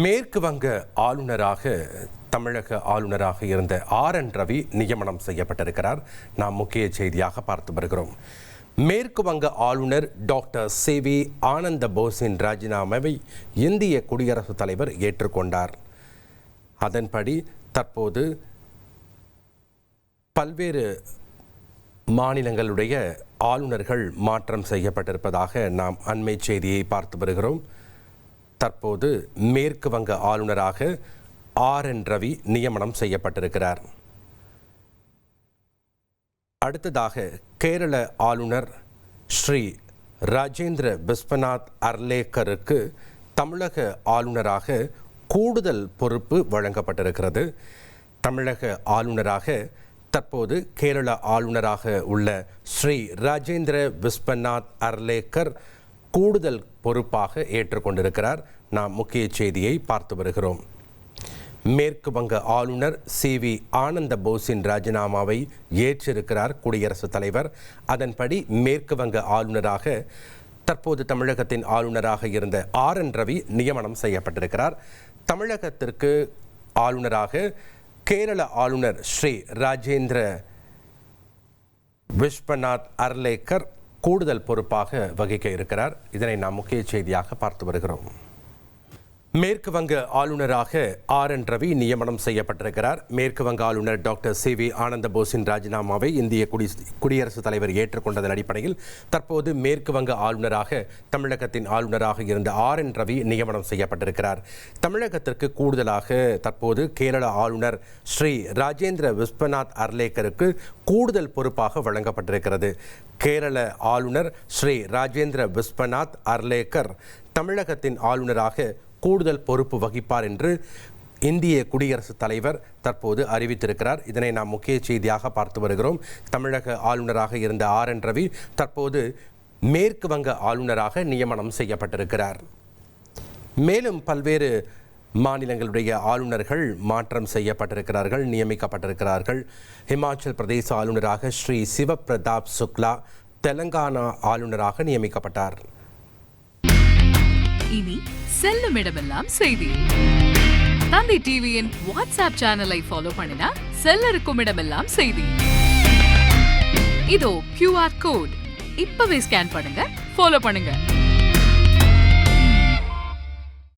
மேற்கு வங்க ஆளுநராக தமிழக ஆளுநராக இருந்த RN ரவி நியமனம் செய்யப்பட்டிருக்கிறார். நாம் முக்கிய செய்தியாக பார்த்து வருகிறோம். மேற்கு வங்க ஆளுநர் டாக்டர் CV ஆனந்த போஸின் ராஜினாமாவை இந்திய குடியரசுத் தலைவர் ஏற்றுக்கொண்டார். அதன்படி தற்போது பல்வேறு மாநிலங்களுடைய ஆளுநர்கள் மாற்றம் செய்யப்பட்டிருப்பதாக நாம் அண்மை செய்தியை பார்த்து வருகிறோம். தற்போது மேற்கு வங்க ஆளுநராக RN ரவி நியமனம் செய்யப்பட்டிருக்கிறார். அடுத்ததாக கேரள ஆளுநர் ஸ்ரீ ராஜேந்திர விஸ்வநாத் அர்லேக்கருக்கு தமிழக ஆளுநராக கூடுதல் பொறுப்பு வழங்கப்பட்டிருக்கிறது. தமிழக ஆளுநராக தற்போது கேரள ஆளுநராக உள்ள ஸ்ரீ ராஜேந்திர விஸ்வநாத் அர்லேக்கர் கூடுதல் பொறுப்பாக ஏற்றுக்கொண்டிருக்கிறார். நாம் முக்கிய செய்தியை பார்த்து வருகிறோம். மேற்கு வங்க ஆளுநர் CV ஆனந்த போஸின் ராஜினாமாவை ஏற்றிருக்கிறார் குடியரசுத் தலைவர். அதன்படி மேற்கு வங்க ஆளுநராக தற்போது தமிழகத்தின் ஆளுநராக இருந்த RN ரவி நியமனம் செய்யப்பட்டிருக்கிறார். தமிழகத்திற்கு ஆளுநராக கேரள ஆளுநர் ஸ்ரீ ராஜேந்திர விஸ்வநாத் அர்லேக்கர் கூடுதல் பொறுப்பாக வகிக்க இருக்கிறார். இதனை நாம் முக்கிய செய்தியாக பார்த்து வருகிறோம். மேற்கு வங்க ஆளுநராக RN ரவி நியமனம் செய்யப்பட்டிருக்கிறார். மேற்கு வங்க ஆளுநர் டாக்டர் CV ஆனந்த போஸின் ராஜினாமாவை இந்திய குடியரசுத் தலைவர் ஏற்றுக்கொண்டதன் அடிப்படையில் தற்போது மேற்கு வங்க ஆளுநராக தமிழகத்தின் ஆளுநராக இருந்த RN ரவி நியமனம் செய்யப்பட்டிருக்கிறார். தமிழகத்திற்கு கூடுதலாக தற்போது கேரள ஆளுநர் ஸ்ரீ ராஜேந்திர விஸ்வநாத் அர்லேக்கருக்கு கூடுதல் பொறுப்பாக வழங்கப்பட்டிருக்கிறது. கேரள ஆளுநர் ஸ்ரீ ராஜேந்திர விஸ்வநாத் அர்லேக்கர் தமிழகத்தின் ஆளுநராக கூடுதல் பொறுப்பு வகிப்பார் என்று இந்திய குடியரசுத் தலைவர் தற்போது அறிவித்திருக்கிறார். இதனை நாம் முக்கிய செய்தியாக பார்த்து வருகிறோம். தமிழக ஆளுநராக இருந்த RN ரவி தற்போது மேற்கு வங்க ஆளுநராக நியமனம் செய்யப்பட்டிருக்கிறார். மேலும் பல்வேறு மாநிலங்களுடைய ஆளுநர்கள் மாற்றம் செய்யப்பட்டிருக்கிறார்கள், நியமிக்கப்பட்டிருக்கிறார்கள். ஹிமாச்சல் பிரதேச ஆளுநராக ஸ்ரீ சிவபிரதாப் சுக்லா தெலங்கானா ஆளுநராக நியமிக்கப்பட்டார். இனி செல்லும் இடமெல்லாம் செய்தி. தந்தி டிவியின் வாட்ஸ்அப் சேனலை ஃபாலோ பண்ணினா செல்ல இருக்கும் இடமெல்லாம் செய்தி. இதோ QR கோட் இப்பவே ஸ்கேன் பண்ணுங்க, ஃபாலோ பண்ணுங்க.